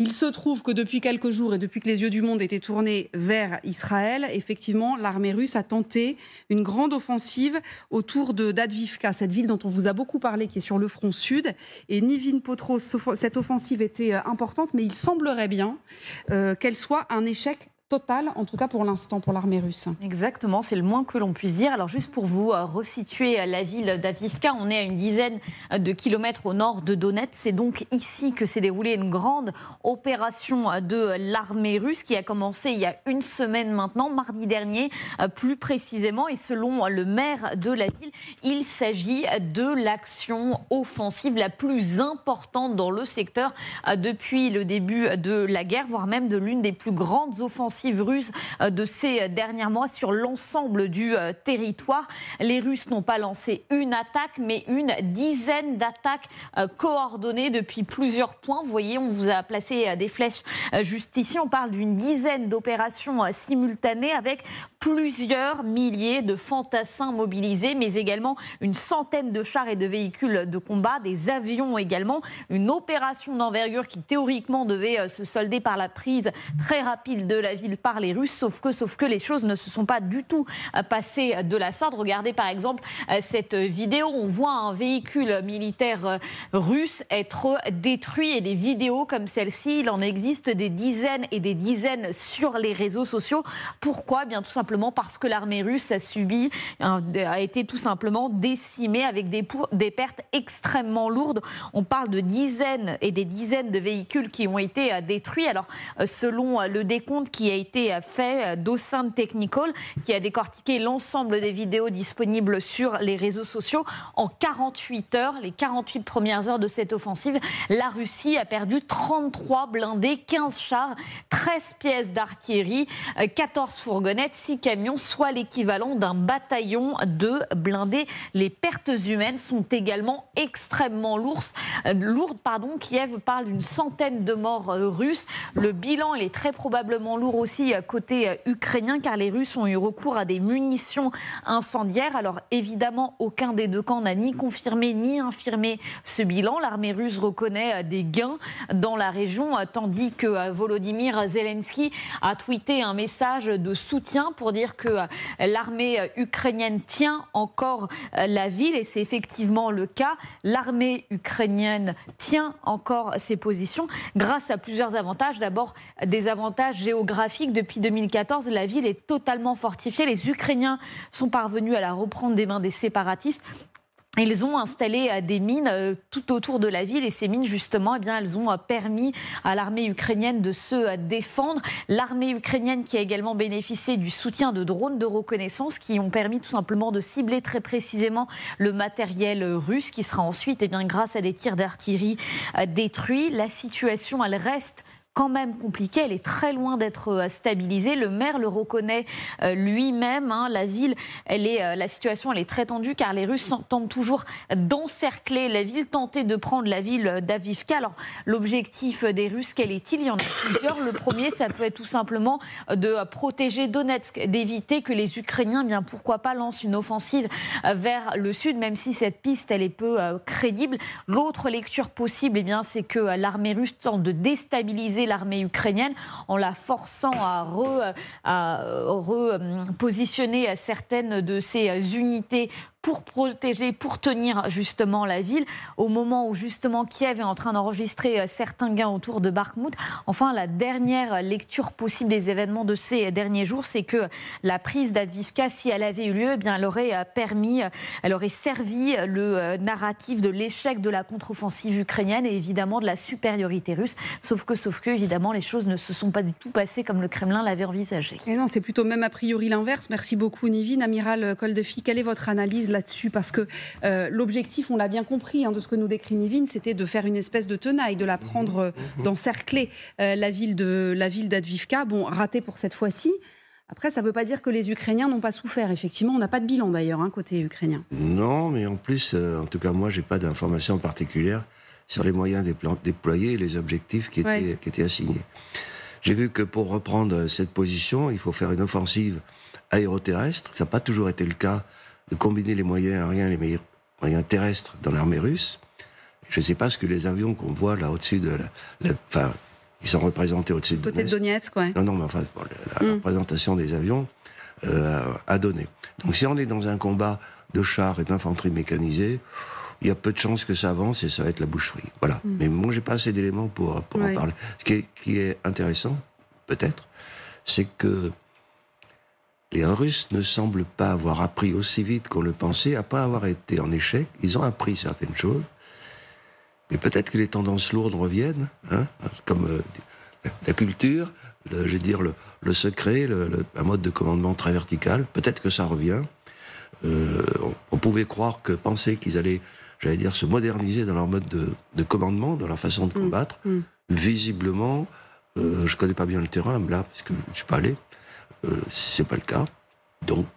Il se trouve que depuis quelques jours et depuis que les yeux du monde étaient tournés vers Israël, effectivement, l'armée russe a tenté une grande offensive autour d'Advivka, cette ville dont on vous a beaucoup parlé, qui est sur le front sud. Et Nivin Potros, cette offensive était importante, mais il semblerait bien qu'elle soit un échec total, en tout cas pour l'instant, pour l'armée russe. Exactement, c'est le moins que l'on puisse dire. Alors juste pour vous resituer la ville d'Avivka, on est à une dizaine de kilomètres au nord de Donetsk. C'est donc ici que s'est déroulée une grande opération de l'armée russe qui a commencé il y a une semaine maintenant, mardi dernier, plus précisément. Et selon le maire de la ville, il s'agit de l'action offensive la plus importante dans le secteur depuis le début de la guerre, voire même de l'une des plus grandes offensives russe de ces derniers mois sur l'ensemble du territoire. Les Russes n'ont pas lancé une attaque, mais une dizaine d'attaques coordonnées depuis plusieurs points. Vous voyez, on vous a placé des flèches juste ici. On parle d'une dizaine d'opérations simultanées avec plusieurs milliers de fantassins mobilisés, mais également une centaine de chars et de véhicules de combat, des avions également. Une opération d'envergure qui théoriquement devait se solder par la prise très rapide de la ville par les Russes, sauf que les choses ne se sont pas du tout passées de la sorte. Regardez par exemple cette vidéo, on voit un véhicule militaire russe être détruit et des vidéos comme celle-ci, il en existe des dizaines et des dizaines sur les réseaux sociaux. Pourquoi ? Bien tout simplement parce que l'armée russe a été tout simplement décimée avec des pertes extrêmement lourdes. On parle de dizaines et des dizaines de véhicules qui ont été détruits. Alors selon le décompte qui a été fait d'Ocean Technical, qui a décortiqué l'ensemble des vidéos disponibles sur les réseaux sociaux, en 48 heures, les 48 premières heures de cette offensive, la Russie a perdu 33 blindés, 15 chars, 13 pièces d'artillerie, 14 fourgonnettes, 6 camions, soit l'équivalent d'un bataillon de blindés. Les pertes humaines sont également extrêmement lourdes. Kiev parle d'une centaine de morts russes. Le bilan il est très probablement lourd aussi côté ukrainien, car les Russes ont eu recours à des munitions incendiaires. Alors évidemment, aucun des deux camps n'a ni confirmé ni infirmé ce bilan. L'armée russe reconnaît des gains dans la région, tandis que Volodymyr Zelensky a tweeté un message de soutien pour dire que l'armée ukrainienne tient encore la ville, et c'est effectivement le cas. L'armée ukrainienne tient encore ses positions grâce à plusieurs avantages. D'abord, des avantages géographiques. Depuis 2014, la ville est totalement fortifiée. Les Ukrainiens sont parvenus à la reprendre des mains des séparatistes. Ils ont installé des mines tout autour de la ville, et ces mines, justement, elles ont permis à l'armée ukrainienne de se défendre. L'armée ukrainienne qui a également bénéficié du soutien de drones de reconnaissance qui ont permis tout simplement de cibler très précisément le matériel russe qui sera ensuite, grâce à des tirs d'artillerie, détruit. La situation, elle reste quand même compliquée, elle est très loin d'être stabilisée. Le maire le reconnaît lui-même. La ville, la situation elle est très tendue, car les Russes tentent toujours d'encercler la ville, tenter de prendre la ville d'Avivka. Alors l'objectif des Russes, quel est-il ? Il y en a plusieurs. Le premier, ça peut être tout simplement de protéger Donetsk, d'éviter que les Ukrainiens, pourquoi pas, lancent une offensive vers le sud, même si cette piste elle est peu crédible. L'autre lecture possible, c'est que l'armée russe tente de déstabiliser l'armée ukrainienne en la forçant à repositionner certaines de ses unités pour protéger, pour tenir justement la ville, au moment où justement Kiev est en train d'enregistrer certains gains autour de Bakhmout. Enfin, la dernière lecture possible des événements de ces derniers jours, c'est que la prise d'Avivka, si elle avait eu lieu, elle aurait servi le narratif de l'échec de la contre-offensive ukrainienne et évidemment de la supériorité russe. Sauf que évidemment, les choses ne se sont pas du tout passées comme le Kremlin l'avait envisagé. Et non, c'est plutôt même a priori l'inverse. Merci beaucoup, Nivin. Amiral Koldefi, quelle est votre analyse là-dessus? Parce que l'objectif, on l'a bien compris, de ce que nous décrit Nivin, c'était de faire une espèce de tenaille, de la prendre, d'encercler la ville d'Avivka. Bon, raté pour cette fois-ci. Après, ça ne veut pas dire que les Ukrainiens n'ont pas souffert. Effectivement, on n'a pas de bilan d'ailleurs, côté ukrainien. Non, mais en plus, en tout cas, moi, je n'ai pas d'informations particulières sur les moyens déployés et les objectifs qui étaient assignés. J'ai vu que pour reprendre cette position, il faut faire une offensive aéroterrestre. Ça n'a pas toujours été le cas de combiner les moyens aériens et les moyens terrestres dans l'armée russe. Je ne sais pas ce que les avions qu'on voit là au-dessus de qui sont représentés au-dessus de Donetsk. Côté de Donetsk, ouais. Non, mais enfin, la représentation des avions a donné. Donc si on est dans un combat de chars et d'infanterie mécanisée, il y a peu de chances que ça avance et ça va être la boucherie. Voilà. Mais moi, j'ai pas assez d'éléments pour en parler. Ce qui est intéressant, peut-être, c'est que les Russes ne semblent pas avoir appris aussi vite qu'on le pensait, à pas avoir été en échec. Ils ont appris certaines choses, mais peut-être que les tendances lourdes reviennent, hein, comme la culture, le secret, un mode de commandement très vertical. Peut-être que ça revient. On pouvait penser qu'ils allaient, j'allais dire, se moderniser dans leur mode de commandement, dans leur façon de combattre. Visiblement, je connais pas bien le terrain, là, parce que je suis pas allé. C'est pas le cas. Donc,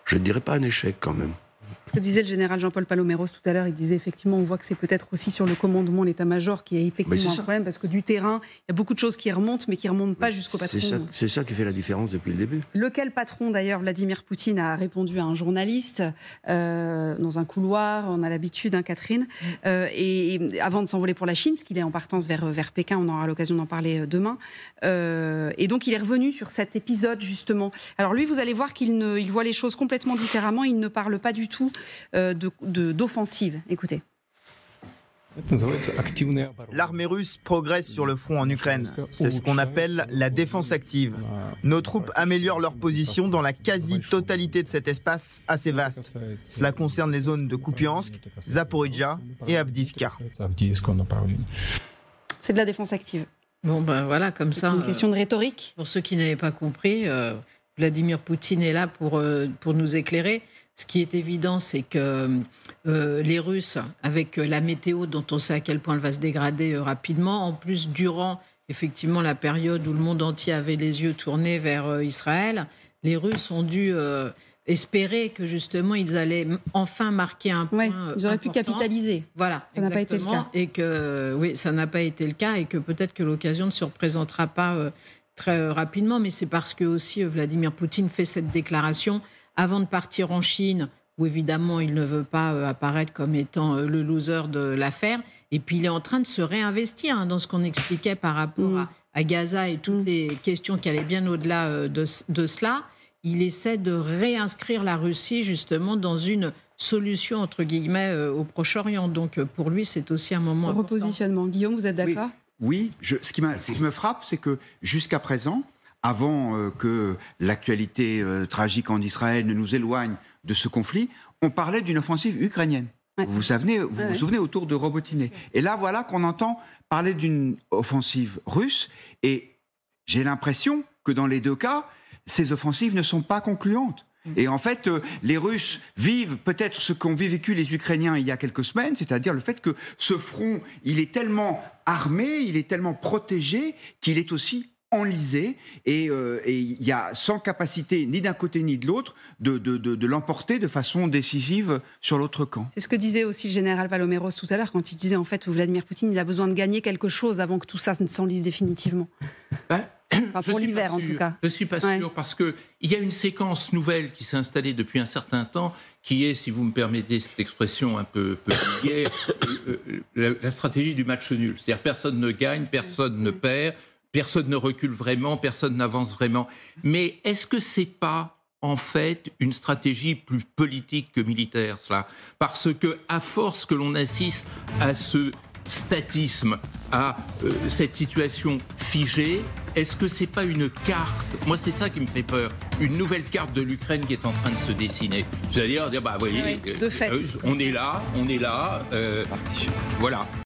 je ne dirais pas un échec quand même. Ce que disait le général Jean-Paul Paloméros tout à l'heure, il disait effectivement, on voit que c'est peut-être aussi sur le commandement, l'état-major, qui est effectivement un problème, parce que du terrain, il y a beaucoup de choses qui remontent, mais qui ne remontent pas jusqu'au patron. C'est ça qui fait la différence depuis le début. Lequel patron, d'ailleurs, Vladimir Poutine a répondu à un journaliste dans un couloir, on a l'habitude, hein, Catherine, et avant de s'envoler pour la Chine, parce qu'il est en partance vers Pékin, on aura l'occasion d'en parler demain, et donc il est revenu sur cet épisode, justement. Alors lui, vous allez voir qu'il voit les choses complètement différemment, il ne parle pas du tout d'offensive. Écoutez. L'armée russe progresse sur le front en Ukraine. C'est ce qu'on appelle la défense active. Nos troupes améliorent leur position dans la quasi-totalité de cet espace assez vaste. Cela concerne les zones de Kupiansk, Zaporijjia et Avdiivka. C'est de la défense active. Bon, ben voilà, comme ça. C'est une question de rhétorique. Pour ceux qui n'avaient pas compris, Vladimir Poutine est là pour nous éclairer. Ce qui est évident, c'est que les Russes, avec la météo dont on sait à quel point elle va se dégrader rapidement, en plus durant effectivement la période où le monde entier avait les yeux tournés vers Israël, les Russes ont dû espérer que justement ils allaient enfin marquer un point ils auraient important. pu capitaliser. Voilà, ça n'a pas été le cas. Et que oui, ça n'a pas été le cas et que peut-être que l'occasion ne se représentera pas très rapidement. Mais c'est parce que aussi Vladimir Poutine fait cette déclaration avant de partir en Chine, où évidemment il ne veut pas apparaître comme étant le loser de l'affaire. Et puis il est en train de se réinvestir dans ce qu'on expliquait par rapport à Gaza et toutes les questions qui allaient bien au-delà de cela. Il essaie de réinscrire la Russie justement dans une solution entre guillemets au Proche-Orient. Donc pour lui, c'est aussi un moment important. Repositionnement. Guillaume, vous êtes d'accord ? Oui, ce qui me frappe, c'est que jusqu'à présent, avant que l'actualité tragique en Israël ne nous éloigne de ce conflit, on parlait d'une offensive ukrainienne. Ouais. Vous vous souvenez autour de Robotiné. Et là, voilà qu'on entend parler d'une offensive russe. Et j'ai l'impression que dans les deux cas, ces offensives ne sont pas concluantes. Et en fait, les Russes vivent peut-être ce qu'ont vécu les Ukrainiens il y a quelques semaines, c'est-à-dire le fait que ce front, il est tellement armé, il est tellement protégé qu'il est aussi enlisé et il y a sans capacité ni d'un côté ni de l'autre de l'emporter de façon décisive sur l'autre camp. C'est ce que disait aussi le général Paloméros tout à l'heure quand il disait en fait Vladimir Poutine il a besoin de gagner quelque chose avant que tout ça ne s'enlise définitivement. Pour l'hiver en tout cas. Je ne suis pas sûr parce qu'il y a une séquence nouvelle qui s'est installée depuis un certain temps qui est, si vous me permettez cette expression un peu vulgaire, la stratégie du match nul. C'est-à-dire personne ne gagne, personne ne perd. Personne ne recule vraiment, personne n'avance vraiment. Mais est-ce que c'est pas, en fait, une stratégie plus politique que militaire, cela ? Parce que, à force que l'on assiste à ce statisme, à cette situation figée, est-ce que c'est pas une carte ? Moi, c'est ça qui me fait peur. Une nouvelle carte de l'Ukraine qui est en train de se dessiner. J'allais dire, bah, vous voyez, de fait. on est là, voilà.